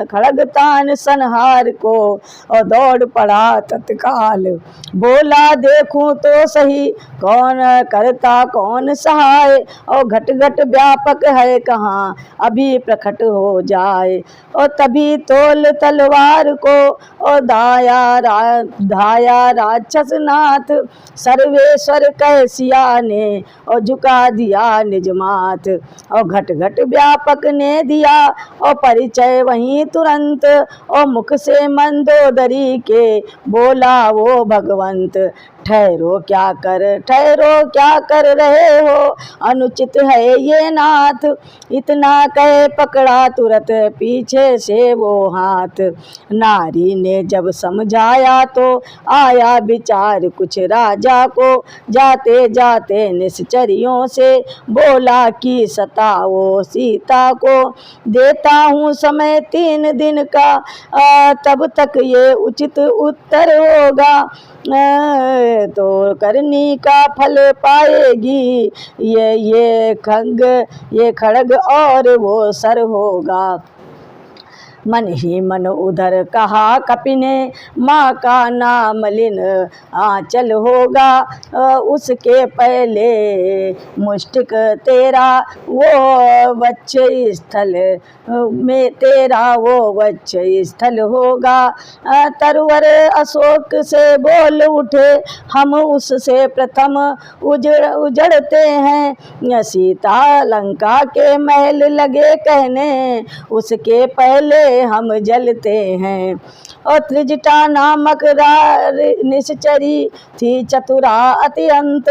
खड़गतान संहार को और दौड़ पड़ा तत्काल। बोला देखूं तो सही कौन करता कौन सहाय। और घट घट व्यापक है कहाँ अभी प्रकट हो जाए। और तभी तोल तलवार को और धाया राक्षस नाथ। सर्वेश्वर कैसिया ने और झुका दिया निज माथ। और घट घट व्यापक ने दिया और परिचय वहीं तुरंत। और मुख से मंदोदरी के बोला वो भगवंत। ठहरो क्या कर रहे हो, अनुचित है ये नाथ। इतना कह पकड़ा तुरंत पीछे से वो हाथ। नारी ने जब समझाया तो आया विचार कुछ राजा को। जाते जाते निश्चरियों से बोला कि सताओ सीता को। देता हूँ समय 3 दिन का, तब तक ये उचित उत्तर होगा। तो करनी का फल पाएगी ये खड्ग और वो सर होगा। मन ही मन उधर कहा कपि ने, माँ का नाम लिन आंचल होगा उसके पहले, मुष्टिक तेरा वो वक्ष स्थल में तेरा वो वक्ष स्थल होगा। तरवर अशोक से बोल उठे, हम उससे प्रथम उजड़ते हैं। सीता लंका के महल लगे कहने, उसके पहले हम जलते हैं। और त्रिजटा नामक निश्चरी थी चतुरा अत्यंत,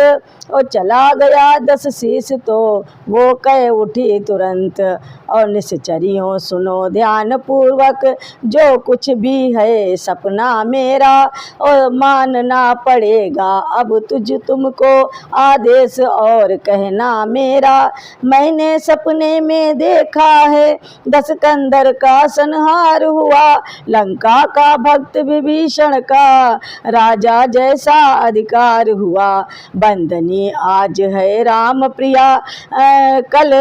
और चला गया 10 शीश तो वो कह उठी तुरंत। और निश्चरियों सुनो ध्यान पूर्वक, जो कुछ भी है सपना मेरा, और मानना पड़ेगा अब तुमको आदेश और कहना मेरा। मैंने सपने में देखा है 10 कंदर का संहार हुआ, लंका का भक्त विभीषण का राजा जैसा अधिकार हुआ। बंदनी आज है राम प्रिया, कल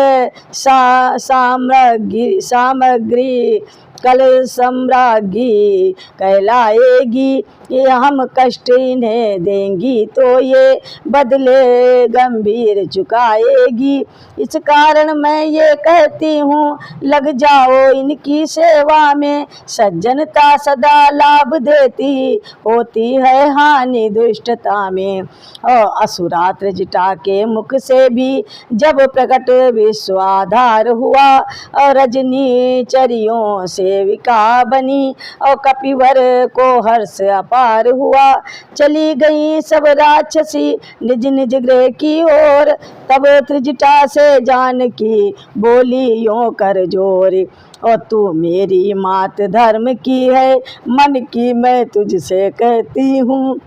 सामग्री कल सम्राज्ञी कहलाएगी। ये हम कष्ट इन्हें देंगी तो ये बदले गंभीर चुकाएगी। इस कारण मैं ये कहती हूँ, लग जाओ इनकी सेवा में। सज्जनता सदा लाभ देती, होती है हानि दुष्टता में। और असुरा त्रिजटा के मुख से भी जब प्रकट विश्वाधार हुआ, और रजनी चरियों सेविका बनी, और कपिवर को हर्ष अपार हुआ। चली गई सब राक्षसी निज निज गृह की ओर, तब त्रिजटा से जानकी बोली यों कर जोर। और तू मेरी मात धर्म की है, मन की मैं तुझसे कहती हूँ।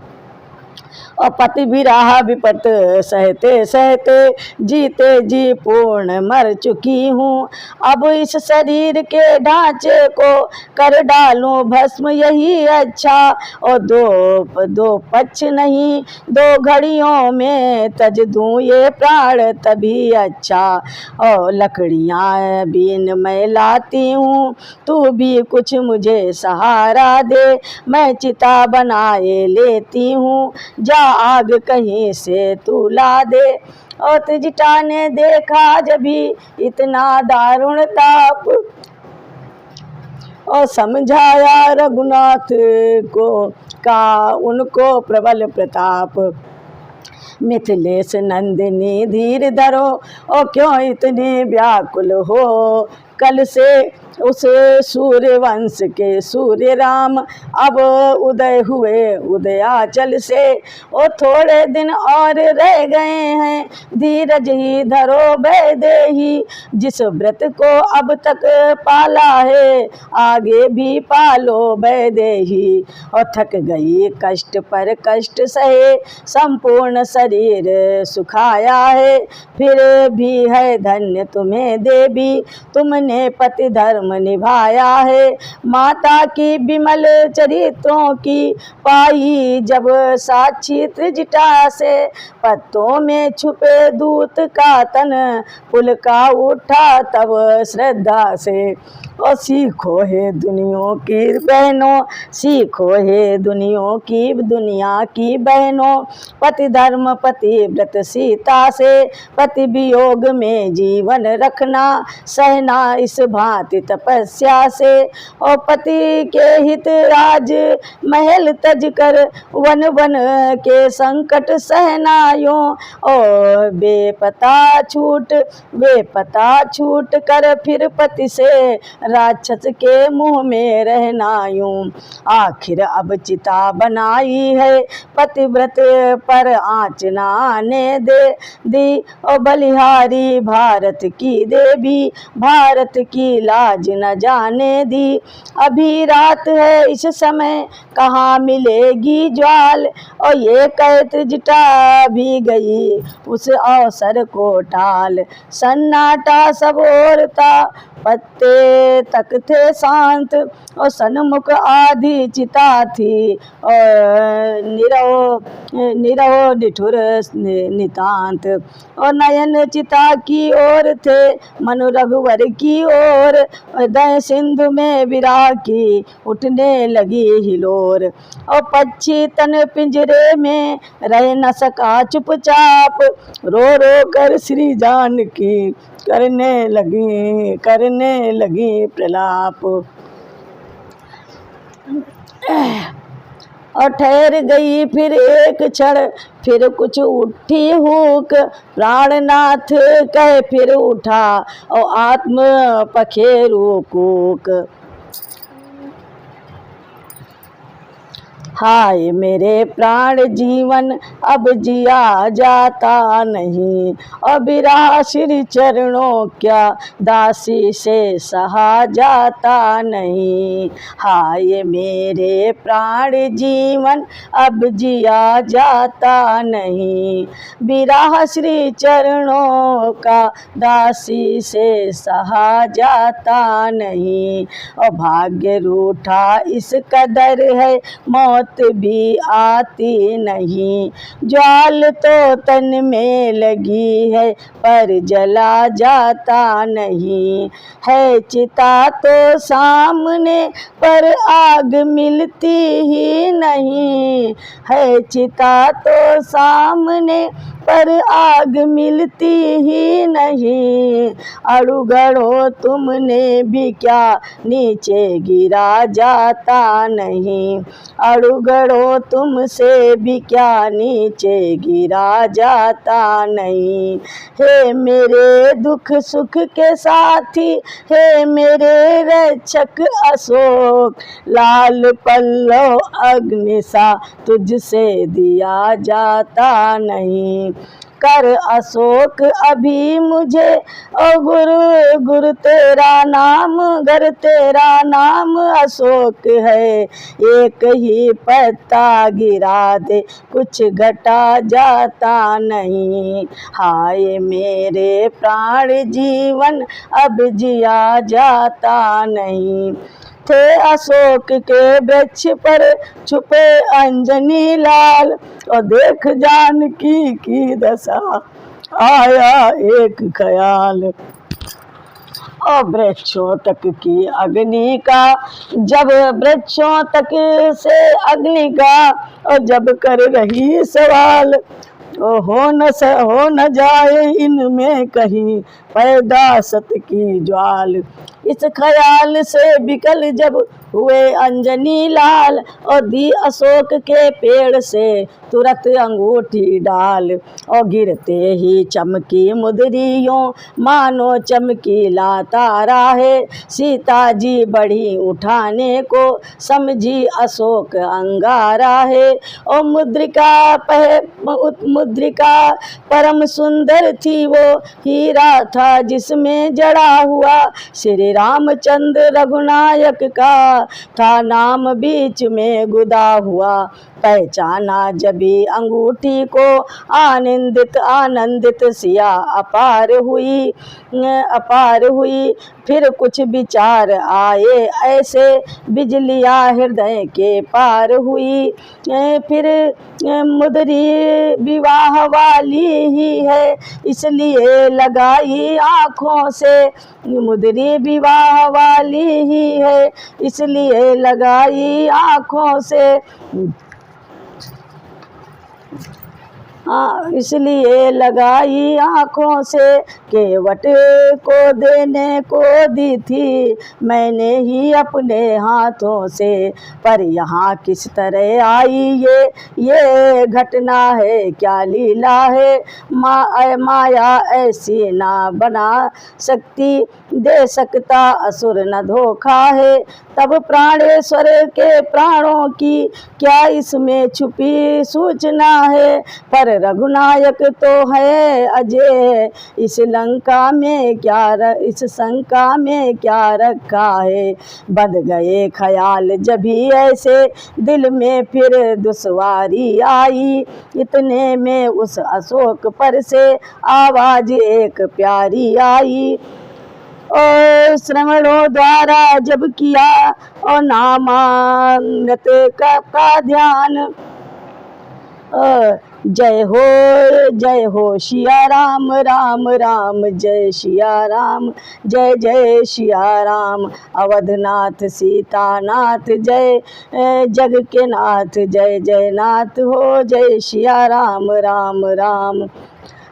और पति विराह विपत सहते सहते जीते जी पूर्ण मर चुकी हूँ। अब इस शरीर के ढांचे को कर डालूं भस्म यही अच्छा, और दो पक्ष नहीं 2 घड़ियों में तज दूं ये प्राण तभी अच्छा। और लकड़ियाँ बीन मैं लाती हूँ, तू भी कुछ मुझे सहारा दे। मैं चिता बनाए लेती हूँ, जा आग कहीं से तू ला दे। और त्रिजटा ने देखा जब भी इतना दारुण ताप, और समझाया रघुनाथ को का उनको प्रबल प्रताप। मिथिलेश नंदिनी धीर धरो, और क्यों इतनी व्याकुल हो। कल से उस सूर्य वंश के सूर्य राम अब उदय हुए उदयाचल से। और थोड़े दिन और रह गए हैं, धीरज ही धरो वैदेही। जिस व्रत को अब तक पाला है, आगे भी पालो वैदेही। और थक गई कष्ट पर कष्ट सहे, संपूर्ण शरीर सुखाया है। फिर भी है धन्य तुम्हें देवी, तुमने पति धर्म निभाया है। माता की विमल चरित्रों की पाई जब साक्षी त्रिजटा से, पत्तों में छुपे दूत का तन पुलका उठा तब श्रद्धा से। और सीखो हे दुनिया की बहनों, सीखो हे दुनिया की बहनों। पति धर्म पति व्रत सीता से, पति वियोग में जीवन रखना सहना इस भांति तपस्या से। और पति के हित राज महल तज कर वन वन के संकट सहना यूं। और बेपता छूट कर फिर पति से राक्षस के मुंह में रहना यूं। आखिर अब चिता बनाई है, पतिव्रत पर आँच न आने दी। और बलिहारी भारत की देवी, भारत की लाज न जाने दी। अभी रात है इस समय कहाँ मिलेगी ज्वाल, और ये कह त्रिजटा भी गई उस अवसर को टाल। सन्नाटा सब ओर था, पत्ते तक थे शांत, और सन्मुख आधी चिता थी, और निरव निठुर नितांत। और नयन चिता की ओर थे, मनु रघुवर की ओर, दय सिंधु में विराह की उठने लगी हिलोर। और पक्षी तन पिंजरे में रह न सका चुपचाप, रो रो कर श्री जानकी करने लगी प्रलाप। और ठहर गई फिर एक क्षण, फिर कुछ उठी हुक, प्राणनाथ कह फिर उठा और आत्म पखेरु कूक। हाय मेरे प्राण जीवन अब जिया जाता नहीं, और विरह श्री चरणों क्या दासी से सहा जाता नहीं। हाय मेरे प्राण जीवन अब जिया जाता नहीं, विरह श्री चरणों का दासी से सहा जाता नहीं। और भाग्य रूठा इस कदर है मौत भी आती नहीं, ज्वाल तो तन में लगी है पर जला जाता नहीं। है चिता तो सामने पर आग मिलती ही नहीं, है चिता तो सामने पर आग मिलती ही नहीं। अड़ुगड़ो तुमने भी क्या नीचे गिरा जाता नहीं, अड़ुगड़ो तुमसे भी क्या नीचे गिरा जाता नहीं। हे मेरे दुख सुख के साथी, हे मेरे रक्षक अशोक, लाल पल्लव अग्नि सा तुझसे दिया जाता नहीं। कर अशोक अभी मुझे ओ गुरु गुरु तेरा नाम, घर तेरा नाम अशोक है, एक ही पत्ता गिरा दे कुछ घटा जाता नहीं। हाय मेरे प्राण जीवन अब जिया जाता नहीं। थे अशोक के वृक्ष पर छुपे अंजनी लाल, और देख जानकी की दशा आया एक ख्याल। और वृक्षों तक की अग्नि का, जब वृक्षों तक से अग्नि का और जब कर रही सवाल, हो न जाए इनमें कहीं पैदा सत की ज्वाल। इस ख्याल से बिकल जब हुए अंजनी लाल, और दी अशोक के पेड़ से तुरंत अंगूठी डाल। और गिरते ही चमकी मुदरियों मानो चमकीला तारा है, सीता जी बढ़ी उठाने को समझी अशोक अंगारा है। और मुद्रिका परम सुंदर थी वो, हीरा था जिसमें जड़ा हुआ श्री रामचंद्र रघुनायक का था नाम बीच में गुदा हुआ। पहचाना जभी अंगूठी को आनंदित सिया अपार हुई। फिर कुछ विचार आए ऐसे, बिजलियाँ हृदय के पार हुई। फिर मुदरी विवाह वाली ही है इसलिए लगाई आँखों से, मुदरी विवाह वाली ही है इसलिए लगाई आँखों से। इसलिए लगाई आँखों से, केवट को देने को दी थी मैंने ही अपने हाथों से। पर यहाँ किस तरह आई ये घटना है, क्या लीला है, माया ऐसी ना बना सकती, दे सकता असुर न धोखा है। तब प्राणेश्वर के प्राणों की क्या इसमें छुपी सूचना है, पर रघुनायक तो है अजय, इस शंका में क्या रखा है। बद गए ख्याल जभी ऐसे दिल में फिर दुश्वारी आई, इतने में उस अशोक पर से आवाज एक प्यारी आई। और श्रवणों द्वारा जब किया और नामामृत का ध्यान, जय हो सिया राम राम राम जय सिया राम, जय जय सिया राम। अवधनाथ सीतानाथ जय जग के नाथ, जय जय नाथ हो जय सिया राम राम राम।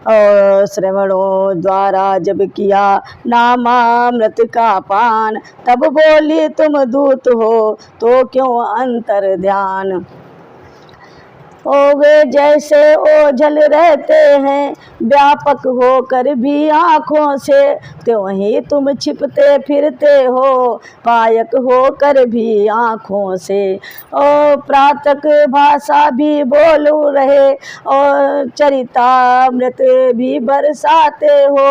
और श्रवणों द्वारा जब किया नामामृत का पान, तब बोली तुम दूत हो तो क्यों अंतर ध्यान। ओ वे जैसे ओझल रहते हैं व्यापक होकर भी आँखों से, त्यों ही तुम छिपते फिरते हो पायक होकर भी आँखों से। और प्रातक भाषा भी बोल रहे और चरितामृत भी बरसाते हो।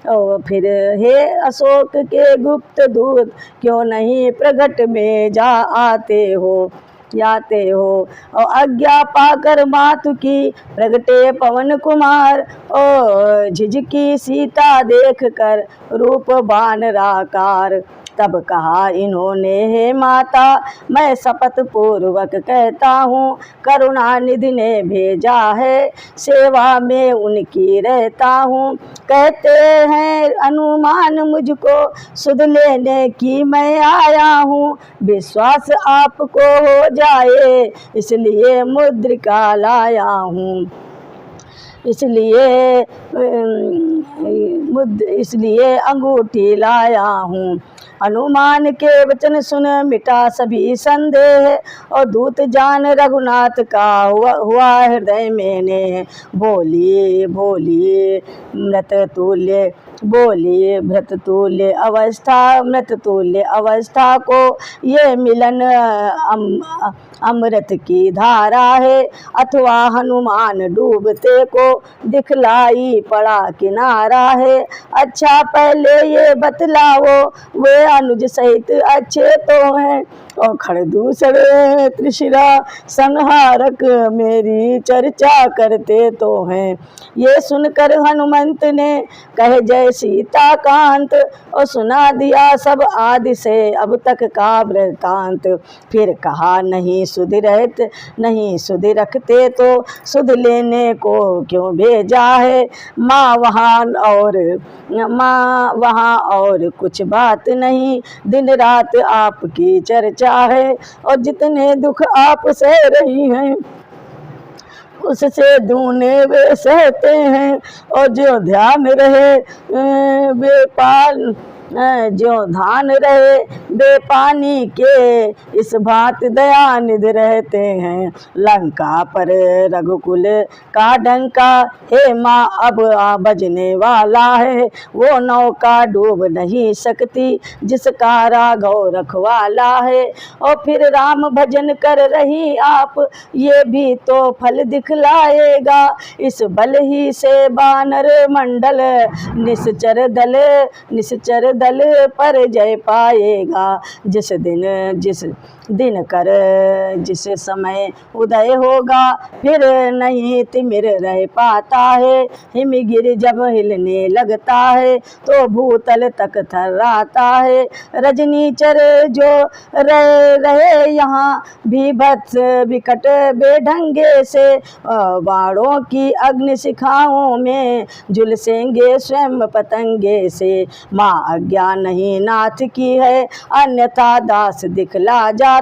और फिर हे अशोक के गुप्त दूत, क्यों नहीं प्रगट में जा आते हो जाते हो। और आज्ञा पाकर मातु की प्रगटे पवन कुमार, और झिझकी सीता देख कर रूप बानराकार। तब कहा इन्होंने हे माता, मैं शपथ पूर्वक कहता हूँ, करुणा निधि ने भेजा है, सेवा में उनकी रहता हूँ। कहते हैं अनुमान मुझको सुध लेने की मैं आया हूँ, विश्वास आपको हो जाए इसलिए मुद्रिका लाया हूँ, इसलिए अंगूठी लाया हूँ। हनुमान के वचन सुन मिटा सभी संदेह, और दूत जान रघुनाथ का हुआ हृदय में नेह। बोलिए बोलिए मृत तुल्य, बोलिए भृत तुल्य अवस्था, मृत तुल्य अवस्था को ये मिलन अमृत की धारा है, अथवा हनुमान डूबते को दिखलाई पड़ा किनारा है। अच्छा पहले ये बतलाओ वे अनुज सहित अच्छे तो हैं, और खड़दूसरे त्रिशिरा संहारक मेरी चर्चा करते तो हैं। ये सुनकर हनुमंत ने कहे जय सीता कांत, और सुना दिया सब आदि से अब तक का वृतांत। फिर कहा नहीं सुध रहते, नहीं सुध रखते तो सुध लेने को क्यों भेजा है। माँ वहाँ और कुछ बात नहीं, दिन रात आपकी चर्चा है, और जितने दुख आप सह रही हैं उससे दूने वे सहते हैं। और जो ध्यान रहे जो धान रहे बेपानी के, इस बात दयानिधि रहते हैं। लंका पर रघुकुल का डंका, हे माँ अब बजने वाला है। वो नौका डूब नहीं सकती जिसका राघव रखवाला है। और फिर राम भजन कर रही आप, ये भी तो फल दिखलाएगा। इस बल ही से बानर मंडल निश्चर दल पर जय पाएगा। जिस समय उदय होगा फिर नहीं तिमिर रह पाता है। हिमगिर जब हिलने लगता है तो भूतल तक थर्राता है। रजनीचर जो रहे यहाँ भीभत्स विकट बेढंगे से, बाणों की अग्नि शिखाओं में झुलसेंगे स्वयं पतंगे से। माँ आज्ञा नहीं नाथ की है, अन्यथा दास दिखला जाता।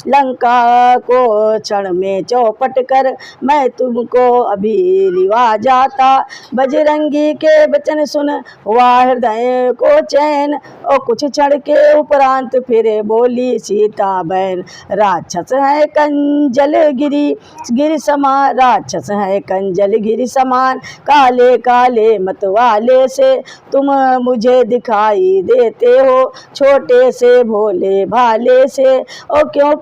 लंका को क्षण में चौपट कर मैं तुमको अभी लिवा जाता। बजरंगी के वचन सुन हुआ हृदय को चैन, और कुछ क्षण के उपरांत फिर बोली सीता बहन। राक्षस है कंजल गिरि समान, राक्षस है कंजल गिरि समान, काले काले मत वाले से तुम मुझे दिखाई देते हो। छोटे से भोले भाले से, और क्यों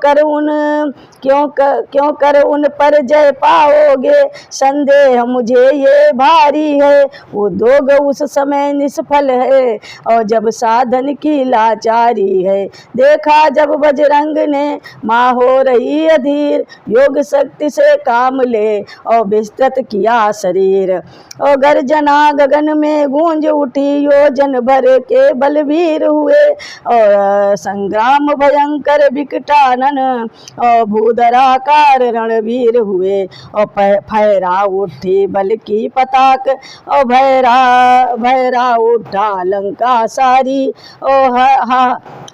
कर उन पर जय पाओगे। संदेह मुझे ये भारी है, उद्योग उस समय निष्फल है, और जब साधन की लाचारी है। देखा जब बजरंग ने माँ हो रही अधीर, योग शक्ति से काम ले और विस्तृत किया शरीर। और गर्जना गगन में गूंज उठी, योजन भर के बलवीर हुए, और संग्राम भयंकर विकट विकटानन और भूधराकार रणवीर हुए और फहरा उठी बल की पताक और भैरा उठा लंका सारी और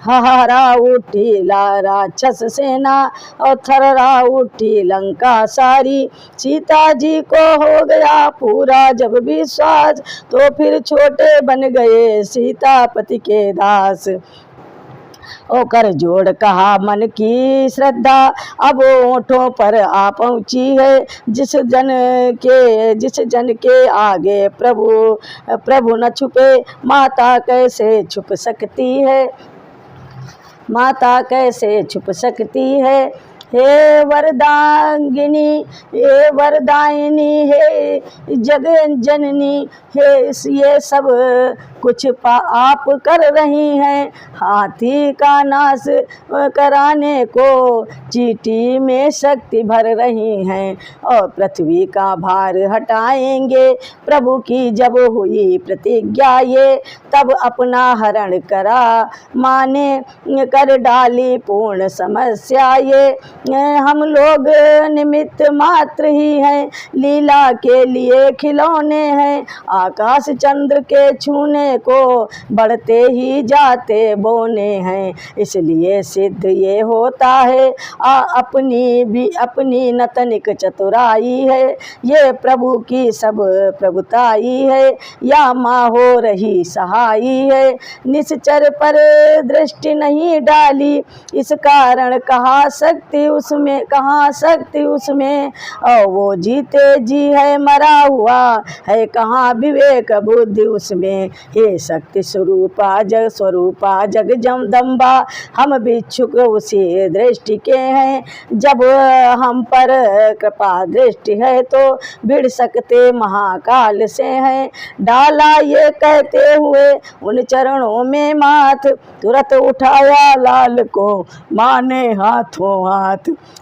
हहारा उठी राक्षस सेना और थर्रा उठी लंका सारी। सीता जी को हो गया पूरा जब विश्वास तो फिर छोटे बन गए सीतापति के दास। ओ कर जोड़ कहा मन की श्रद्धा अब ओठों पर आ पहुँची है। जिस जन के आगे प्रभु न छुपे माता कैसे छुप सकती है, माता कैसे छुप सकती है। हे वरदांगिनी हे वरदायिनी हे जग जननी हे ये सब कुछ आप कर रही हैं। हाथी का नाश कराने को चीटी में शक्ति भर रही हैं और पृथ्वी का भार हटाएंगे प्रभु की जब हुई प्रतिज्ञा ये तब अपना हरण करा माने कर डाली पूर्ण समस्या ये। हम लोग निमित्त मात्र ही हैं लीला के लिए खिलौने हैं आकाश चंद्र के छूने को बढ़ते ही जाते बोने हैं। इसलिए सिद्ध ये होता है अपनी न तनिक चतुराई है ये प्रभु की सब प्रभुताई है या माँ हो रही सहाई है। निश्चर पर दृष्टि नहीं डाली इस कारण कहाँ शक्ति उसमें और वो जीते जी है मरा हुआ है कहाँ विवेक बुद्धि उसमें। हे शक्ति स्वरूपा जग जगदम्बा हम भिक्षुक उसी दृष्टि के हैं। जब हम पर कृपा दृष्टि है तो भिड़ सकते महाकाल से हैं। डाला ये कहते हुए उन चरणों में माथ तुरंत उठाया लाल को माने हाथों हाथ।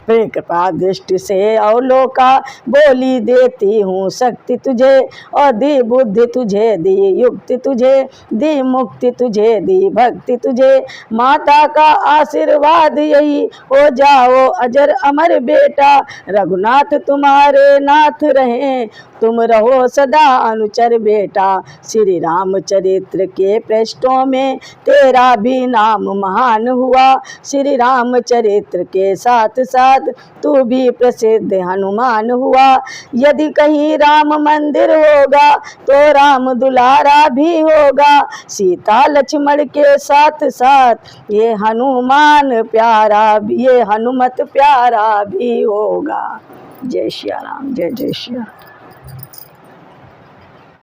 कृपा दृष्टि से अवलोका बोली देती हूँ शक्ति तुझे और दी बुद्धि तुझे दी युक्ति तुझे दी मुक्ति तुझे दी भक्ति तुझे। माता का आशीर्वाद यही हो जाओ अजर अमर बेटा रघुनाथ तुम्हारे नाथ रहे तुम रहो सदा अनुचर बेटा। श्री रामचरित्र के पृष्ठों में तेरा भी नाम महान हुआ। श्री रामचरित्र के साथ साथ तू भी प्रसिद्ध हनुमान हुआ। यदि कहीं राम मंदिर होगा तो राम दुलारा भी होगा। सीता लक्ष्मण के साथ साथ ये हनुमान प्यारा ये हनुमत प्यारा भी होगा। जय श्री राम जय जय श्री राम।